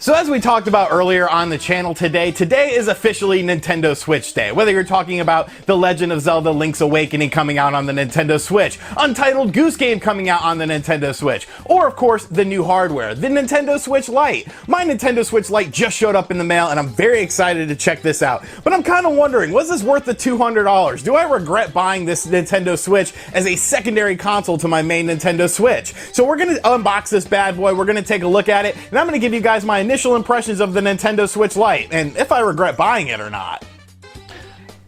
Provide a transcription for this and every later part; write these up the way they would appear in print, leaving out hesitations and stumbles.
So as we talked about earlier on the channel today is officially Nintendo Switch Day. Whether you're talking about The Legend of Zelda Link's Awakening coming out on the Nintendo Switch, Untitled Goose Game coming out on the Nintendo Switch, or of course the new hardware, the Nintendo Switch Lite. My Nintendo Switch Lite just showed up in the mail and I'm very excited to check this out. But I'm kind of wondering, was this worth the $200? Do I regret buying this Nintendo Switch as a secondary console to my main Nintendo Switch? So we're going to unbox this bad boy, we're going to take a look at it, and I'm going to give you guys my initial impressions of the Nintendo Switch Lite, and if I regret buying it or not.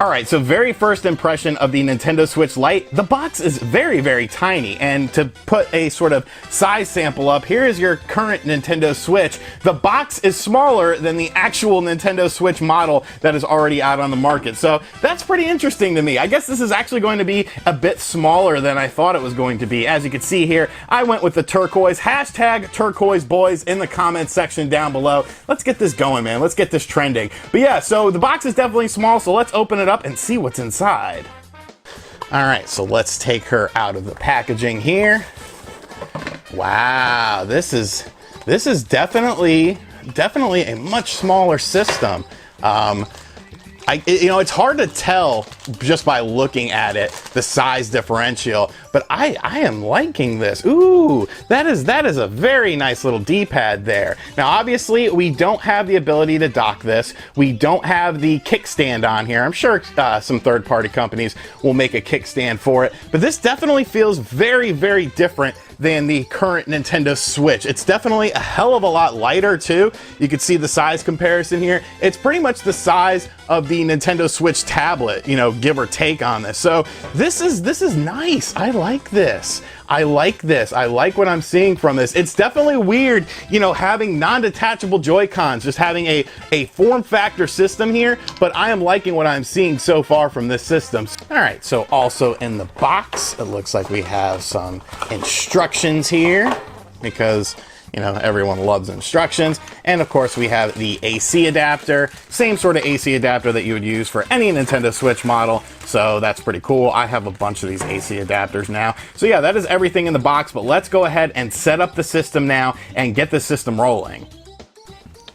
Alright, so very first impression of the Nintendo Switch Lite, the box is very, very tiny, and to put a sort of size sample up, here is your current Nintendo Switch. The box is smaller than the actual Nintendo Switch model that is already out on the market, so that's pretty interesting to me. I guess this is actually going to be a bit smaller than I thought it was going to be. As you can see here, I went with the turquoise, hashtag turquoise boys in the comments section down below. Let's get this going, man. Let's get this trending. But yeah, so the box is definitely small, so let's open it up and see what's inside. All right, so let's take her out of the packaging here. Wow, this is definitely a much smaller system. It's hard to tell just by looking at it, the size differential, but I am liking this. Ooh, that is a very nice little D-pad there. Now, obviously, we don't have the ability to dock this. We don't have the kickstand on here. I'm sure some third-party companies will make a kickstand for it, but this definitely feels very, very different than the current Nintendo Switch. It's definitely a hell of a lot lighter too. You can see the size comparison here. It's pretty much the size of the Nintendo Switch tablet, you know, give or take on this. So this is nice. I like this. I like this. I like what I'm seeing from this. It's definitely weird, you know, having non-detachable Joy-Cons, just having a form factor system here, but I am liking what I'm seeing so far from this system. All right, so also in the box, it looks like we have some instructions here because, you know, everyone loves instructions. And of course we have the AC adapter, same sort of AC adapter that you would use for any Nintendo Switch model. So that's pretty cool. I have a bunch of these AC adapters now. So yeah, that is everything in the box, but let's go ahead and set up the system now and get the system rolling.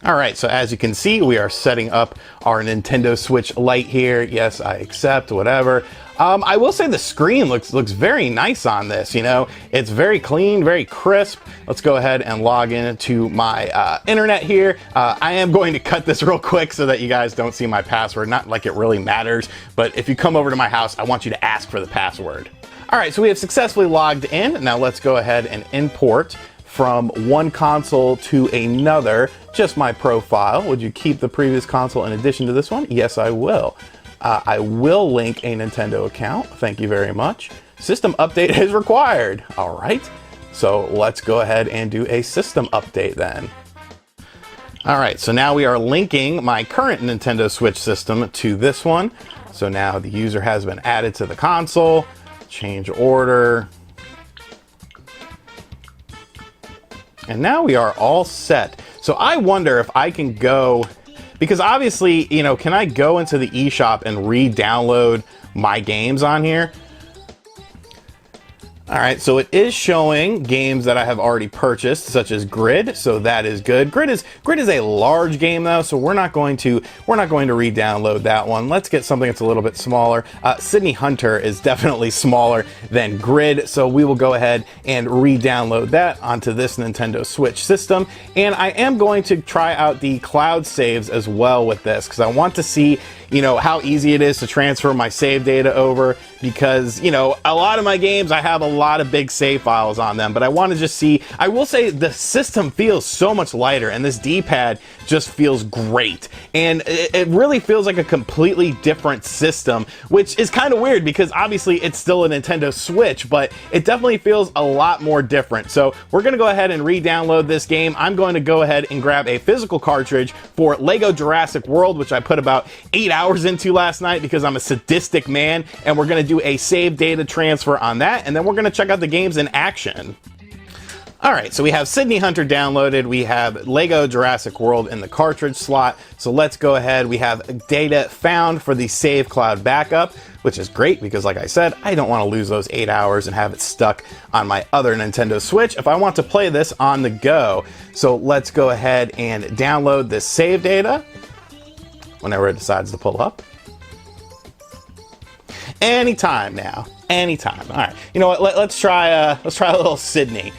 All right, so as you can see, we are setting up our Nintendo Switch Lite here. Yes, I accept, whatever. I will say the screen looks very nice on this, you know. It's very clean, very crisp. Let's go ahead and log into my internet here. I am going to cut this real quick so that you guys don't see my password. Not like it really matters, but if you come over to my house, I want you to ask for the password. All right, so we have successfully logged in. Now let's go ahead and import from one console to another, just my profile. Would you keep the previous console in addition to this one? Yes, I will. I will link a Nintendo account. Thank you very much. System update is required. All right, so let's go ahead and do a system update then. All right, so now we are linking my current Nintendo Switch system to this one. So now the user has been added to the console. Change order. And now we are all set. So I wonder if I can go, because obviously, you know, can I go into the eShop and re-download my games on here? All right, so it is showing games that I have already purchased, such as Grid, so that is good. Grid is a large game though, so we're not going to re-download that one. Let's get something that's a little bit smaller. Sydney Hunter is definitely smaller than Grid, so we will go ahead and re-download that onto this Nintendo Switch system. And I am going to try out the cloud saves as well with this, because I want to see, you know, how easy it is to transfer my save data over, because, you know, a lot of my games, I have a lot of big save files on them, but I want to just see. I will say the system feels so much lighter, and this D-pad just feels great, and it really feels like a completely different system, which is kind of weird because obviously it's still a Nintendo Switch, but it definitely feels a lot more different. So we're going to go ahead and re-download this game. I'm going to go ahead and grab a physical cartridge for Lego Jurassic World, which I put about 8 hours into last night because I'm a sadistic man, and we're going to do a save data transfer on that, and then we're going to check out the games in action. All right, so we have Sydney Hunter downloaded. We have Lego Jurassic World in the cartridge slot. So let's go ahead. We have data found for the save cloud backup, which is great because like I said, I don't want to lose those 8 hours and have it stuck on my other Nintendo Switch if I want to play this on the go. So let's go ahead and download this save data whenever it decides to pull up. Anytime now, anytime. All right, you know what? Let's try a little Sydney.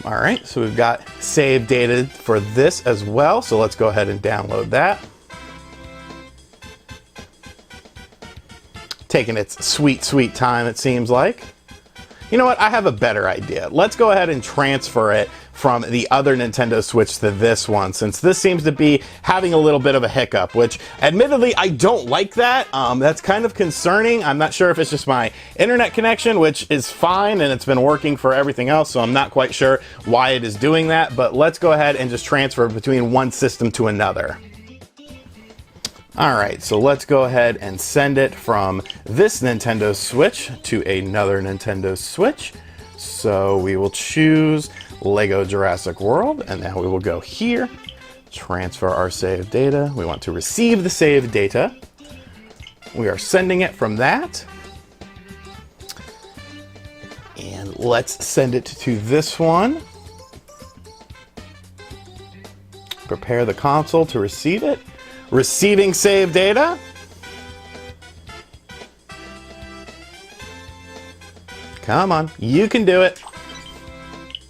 All right, so we've got save data for this as well. So let's go ahead and download that. Taking its sweet, sweet time, it seems like. You know what? I have a better idea. Let's go ahead and transfer it from the other Nintendo Switch to this one, since this seems to be having a little bit of a hiccup, which admittedly, I don't like that. That's kind of concerning. I'm not sure if it's just my internet connection, which is fine, and it's been working for everything else, so I'm not quite sure why it is doing that, but let's go ahead and just transfer between one system to another. All right, so let's go ahead and send it from this Nintendo Switch to another Nintendo Switch. So we will choose Lego Jurassic World, and now we will go here, transfer our saved data. We want to receive the saved data. We are sending it from that. And let's send it to this one. Prepare the console to receive it. Receiving save data. Come on, you can do it.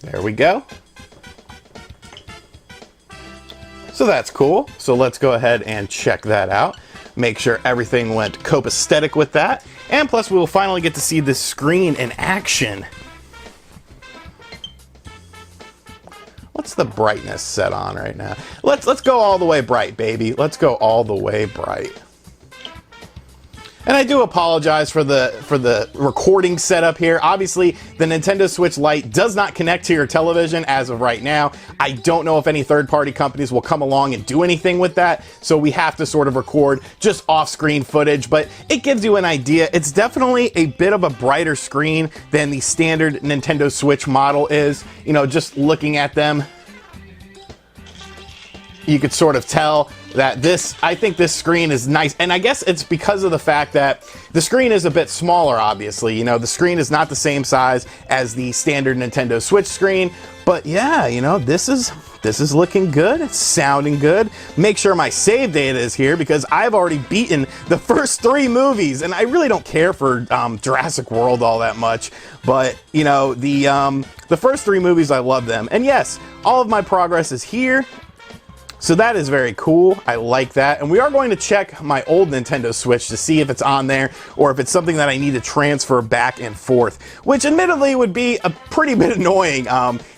There we go. So that's cool. So let's go ahead and check that out. Make sure everything went copacetic with that. And plus we will finally get to see this screen in action. What's the brightness set on right now? Let's go all the way bright, baby. Let's go all the way bright. And I do apologize for the recording setup here. Obviously, the Nintendo Switch Lite does not connect to your television as of right now. I don't know if any third-party companies will come along and do anything with that, so we have to sort of record just off-screen footage, but it gives you an idea. It's definitely a bit of a brighter screen than the standard Nintendo Switch model is. You know, just looking at them, you could sort of tell that I think this screen is nice. And I guess it's because of the fact that the screen is a bit smaller, obviously. You know, the screen is not the same size as the standard Nintendo Switch screen. But yeah, you know, this is looking good. It's sounding good. Make sure my save data is here because I've already beaten the first 3 movies. And I really don't care for Jurassic World all that much. But, you know, the first 3 movies, I love them. And yes, all of my progress is here. So that is very cool. I like that. And we are going to check my old Nintendo Switch to see if it's on there or if it's something that I need to transfer back and forth, which admittedly would be a pretty bit annoying.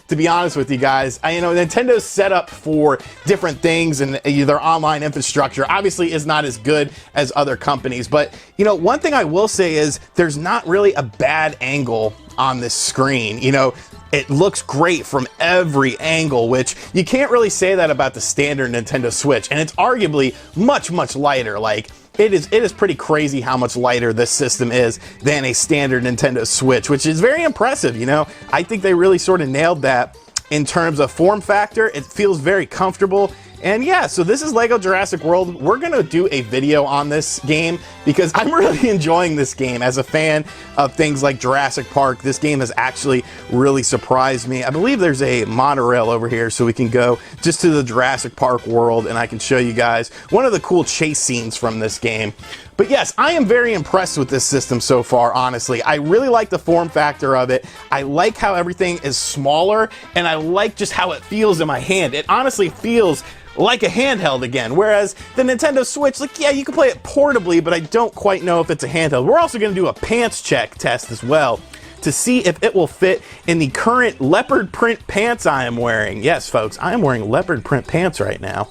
To be honest with you guys, you know, Nintendo's set up for different things and their online infrastructure obviously is not as good as other companies. But, you know, one thing I will say is there's not really a bad angle on this screen. You know, it looks great from every angle, which you can't really say that about the standard Nintendo Switch. And it's arguably much, much lighter. Like, it is pretty crazy how much lighter this system is than a standard Nintendo Switch, which is very impressive, you know? I think they really sort of nailed that in terms of form factor. It feels very comfortable. And yeah, so this is Lego Jurassic World. We're gonna do a video on this game because I'm really enjoying this game. As a fan of things like Jurassic Park, this game has actually really surprised me. I believe there's a monorail over here so we can go just to the Jurassic Park world and I can show you guys one of the cool chase scenes from this game. But yes, I am very impressed with this system so far, honestly. I really like the form factor of it. I like how everything is smaller, and I like just how it feels in my hand. It honestly feels like a handheld again, whereas the Nintendo Switch, like, yeah, you can play it portably, but I don't quite know if it's a handheld. We're also gonna do a pants check test as well to see if it will fit in the current leopard print pants I am wearing. Yes, folks, I am wearing leopard print pants right now.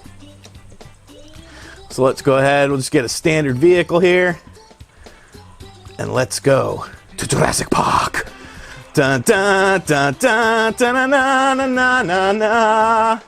So let's go ahead, we'll just get a standard vehicle here. And let's go to Jurassic Park. Dun dun dun dun dun na na na na na.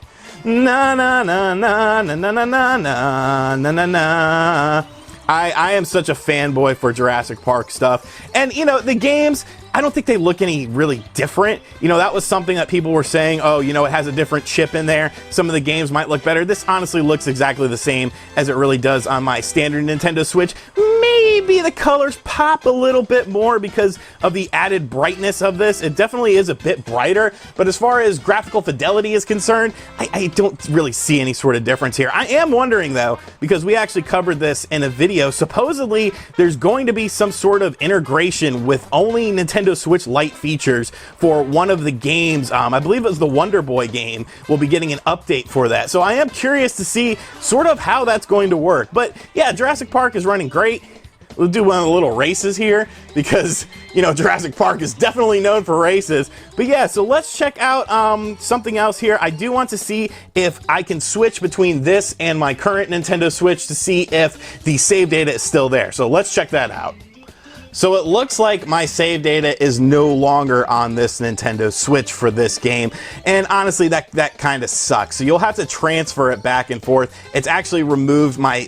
Na na na na na na na na na na na. I am such a fanboy for Jurassic Park stuff. And you know, the games, I don't think they look any really different. You know, that was something that people were saying, oh, you know, it has a different chip in there. Some of the games might look better. This honestly looks exactly the same as it really does on my standard Nintendo Switch. Maybe the colors pop a little bit more because of the added brightness of this. It definitely is a bit brighter, but as far as graphical fidelity is concerned, I don't really see any sort of difference here. I am wondering though, because we actually covered this in a video, supposedly there's going to be some sort of integration with only Nintendo Switch Lite features for one of the games. I believe it was the Wonder Boy game. We'll be getting an update for that. So I am curious to see sort of how that's going to work. But yeah, Jurassic Park is running great. We'll do one of the little races here because, you know, Jurassic Park is definitely known for races. But yeah, so let's check out something else here. I do want to see if I can switch between this and my current Nintendo Switch to see if the save data is still there. So let's check that out. So it looks like my save data is no longer on this Nintendo Switch for this game, and honestly that kind of sucks. So you'll have to transfer it back and forth. It's actually removed my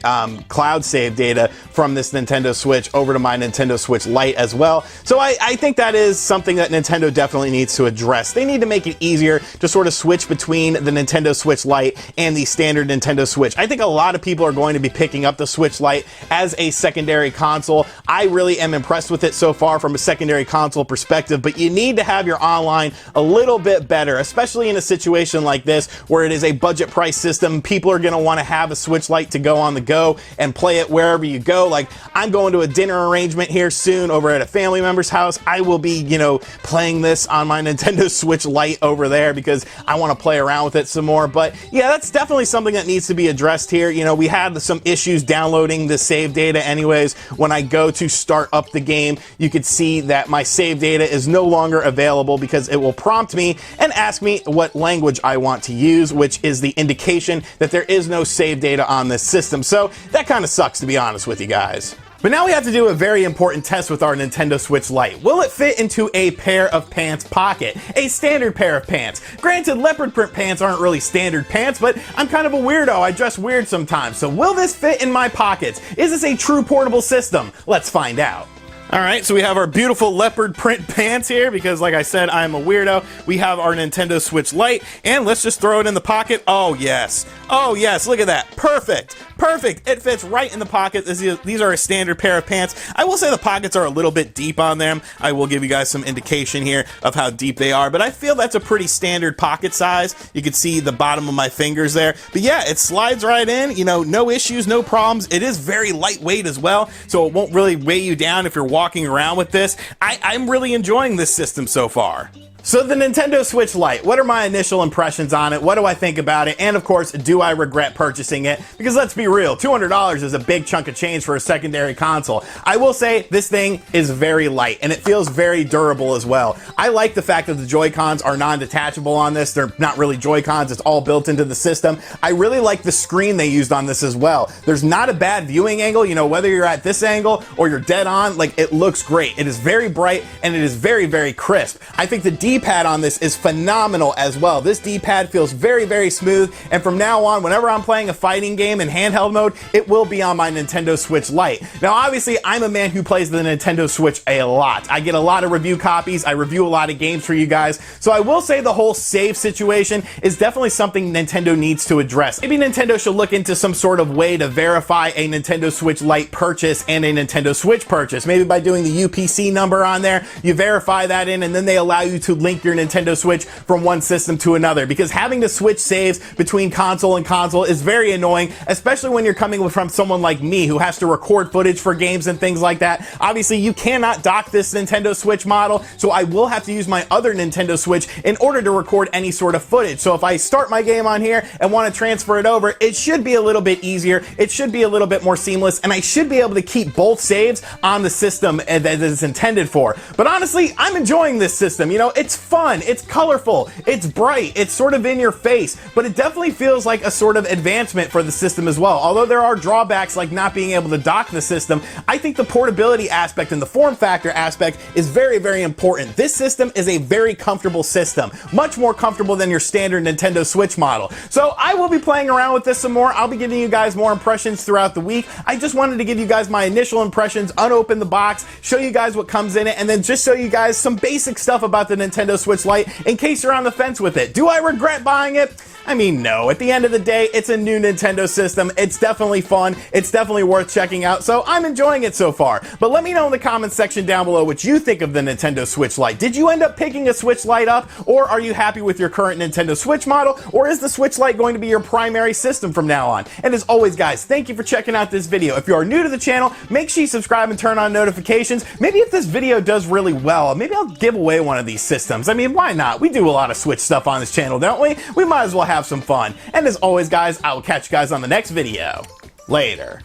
cloud save data from this Nintendo Switch over to my Nintendo Switch Lite as well. So I think that is something that Nintendo definitely needs to address. They need to make it easier to sort of switch between the Nintendo Switch Lite and the standard Nintendo Switch. I think a lot of people are going to be picking up the Switch Lite as a secondary console. I really am impressed with it so far from a secondary console perspective, but you need to have your online a little bit better, especially in a situation like this where it is a budget price system. People are going to want to have a Switch Lite to go on the go and play it wherever you go. Like, I'm going to a dinner arrangement here soon over at a family member's house. I will be, you know, playing this on my Nintendo Switch Lite over there because I want to play around with it some more. But yeah, that's definitely something that needs to be addressed here. You know, we had some issues downloading the save data anyways. When I go to start up the game, you could see that my save data is no longer available because it will prompt me and ask me what language I want to use, which is the indication that there is no save data on this system. So that kind of sucks, to be honest with you guys. But now we have to do a very important test with our Nintendo Switch Lite. Will it fit into a pair of pants pocket? A standard pair of pants. Granted, leopard print pants aren't really standard pants, but I'm kind of a weirdo. I dress weird sometimes. So will this fit in my pockets? Is this a true portable system? Let's find out. All right, so we have our beautiful leopard print pants here because, like I said, I'm a weirdo. We have our Nintendo Switch Lite, and let's just throw it in the pocket. Oh, yes. Oh, yes, look at that. Perfect. Perfect. It fits right in the pocket. These are a standard pair of pants. I will say the pockets are a little bit deep on them. I will give you guys some indication here of how deep they are, but I feel that's a pretty standard pocket size. You can see the bottom of my fingers there. But yeah, it slides right in. You know, no issues, no problems. It is very lightweight as well, so it won't really weigh you down if you're walking around with this. I'm really enjoying this system so far. So the Nintendo Switch Lite, what are my initial impressions on it? What do I think about it? And of course, do I regret purchasing it? Because let's be real, $200 is a big chunk of change for a secondary console. I will say this thing is very light and it feels very durable as well. I like the fact that the Joy-Cons are non-detachable on this. They're not really Joy-Cons, it's all built into the system. I really like the screen they used on this as well. There's not a bad viewing angle, you know, whether you're at this angle or you're dead on, like, it looks great. It is very bright and it is very, very crisp. I think the D-pad on this is phenomenal as well. This D-pad feels very, very smooth, and from now on, whenever I'm playing a fighting game in handheld mode, it will be on my Nintendo Switch Lite. Now, obviously, I'm a man who plays the Nintendo Switch a lot. I get a lot of review copies, I review a lot of games for you guys, so I will say the whole save situation is definitely something Nintendo needs to address. Maybe Nintendo should look into some sort of way to verify a Nintendo Switch Lite purchase and a Nintendo Switch purchase. Maybe by doing the UPC number on there, you verify that in, and then they allow you to link your Nintendo Switch from one system to another, because having to switch saves between console and console is very annoying, especially when you're coming from someone like me who has to record footage for games and things like that. Obviously, you cannot dock this Nintendo Switch model, so I will have to use my other Nintendo Switch in order to record any sort of footage. So if I start my game on here and want to transfer it over, it should be a little bit easier, it should be a little bit more seamless, and I should be able to keep both saves on the system that it's intended for. But honestly, I'm enjoying this system. You know, it It's fun, it's colorful, it's bright, it's sort of in your face, but it definitely feels like a sort of advancement for the system as well. Although there are drawbacks like not being able to dock the system, I think the portability aspect and the form factor aspect is very, very important. This system is a very comfortable system, much more comfortable than your standard Nintendo Switch model. So I will be playing around with this some more. I'll be giving you guys more impressions throughout the week. I just wanted to give you guys my initial impressions, unopen the box, show you guys what comes in it, and then just show you guys some basic stuff about the Nintendo Switch Lite in case you're on the fence with it. Do I regret buying it? I mean, no. At the end of the day, it's a new Nintendo system. It's definitely fun. It's definitely worth checking out, so I'm enjoying it so far. But let me know in the comments section down below what you think of the Nintendo Switch Lite. Did you end up picking a Switch Lite up, or are you happy with your current Nintendo Switch model, or is the Switch Lite going to be your primary system from now on? And as always, guys, thank you for checking out this video. If you are new to the channel, make sure you subscribe and turn on notifications. Maybe if this video does really well, maybe I'll give away one of these systems. I mean, why not? We do a lot of Switch stuff on this channel, don't we? We might as well have some fun. And as always, guys, I will catch you guys on the next video. Later.